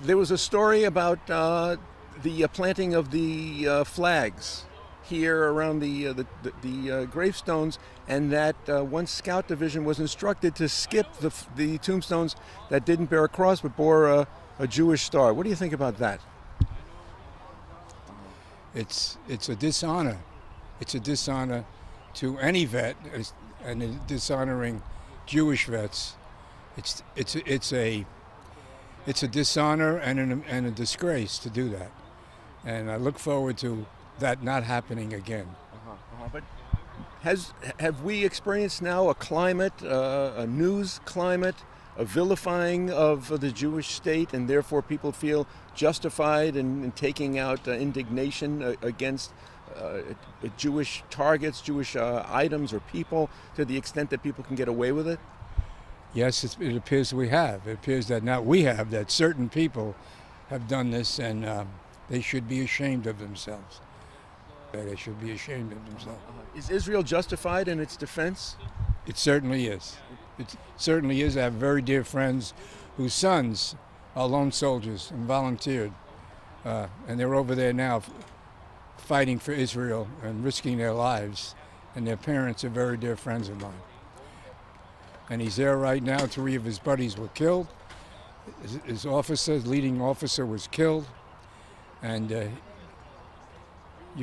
There was a story about the planting of the flags here around the gravestones, and that one scout division was instructed to skip the tombstones that didn't bear a cross but bore a Jewish star. What do you think about that? It's a dishonor. It's a dishonor to any vet, and dishonoring Jewish vets. It's a dishonor and a disgrace to do that, and I look forward to that not happening again. But have we experienced now a climate, a news climate, a vilifying of the Jewish state, and therefore people feel justified in taking out indignation against Jewish targets, Jewish items or people, to the extent that people can get away with it? Yes, it appears we have. It appears that not we have, that certain people have done this, and they should be ashamed of themselves. They should be ashamed of themselves. Is Israel justified in its defense? It certainly is. It certainly is. I have very dear friends whose sons are lone soldiers and volunteered, and they're over there now fighting for Israel and risking their lives, and their parents are very dear friends of mine. And he's there right now. 3 of his buddies were killed. His officer, leading officer, was killed, and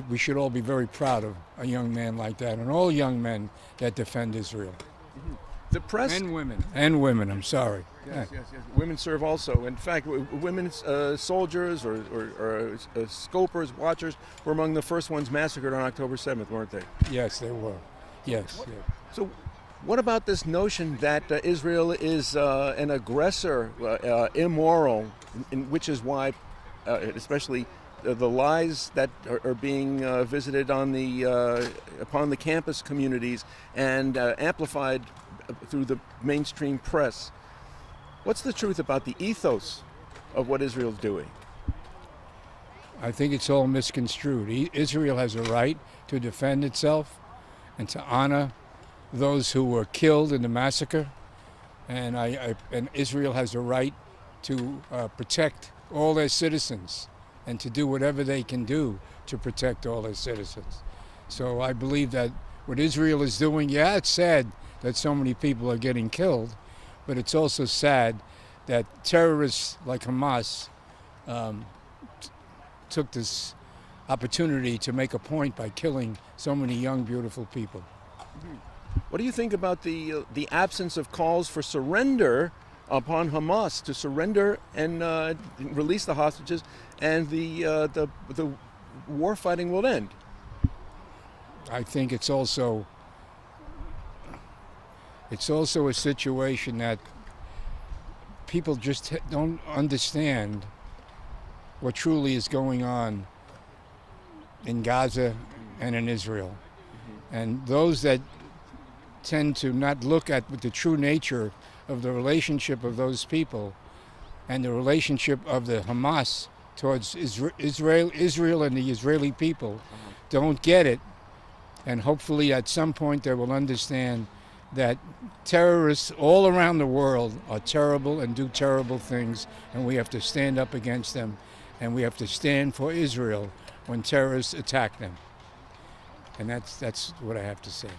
we should all be very proud of a young man like that, and all young men that defend Israel. The press and women. I'm sorry. Yes. Women serve also. In fact, women soldiers or scopers, watchers, were among the first ones massacred on October 7th, weren't they? Yes, they were. Yes. So, what about this notion that Israel is an aggressor, immoral, which is why, especially the lies that are being visited on upon the campus communities and amplified through the mainstream press? What's the truth about the ethos of what Israel's doing? I think it's all misconstrued. Israel has a right to defend itself and to honor those who were killed in the massacre, and Israel has a right to protect all their citizens and to do whatever they can do to protect all their citizens. So I believe that what Israel is doing, yeah, it's sad that so many people are getting killed, but it's also sad that terrorists like Hamas took this opportunity to make a point by killing so many young, beautiful people. What do you think about the absence of calls for surrender upon Hamas to surrender and release the hostages, and the war fighting will end? I think it's also a situation that people just don't understand what truly is going on in Gaza and in Israel. And those that tend to not look at the true nature of the relationship of those people and the relationship of the Hamas towards Israel and the Israeli people don't get it. And hopefully at some point they will understand that terrorists all around the world are terrible and do terrible things, and we have to stand up against them, and we have to stand for Israel when terrorists attack them. And that's what I have to say.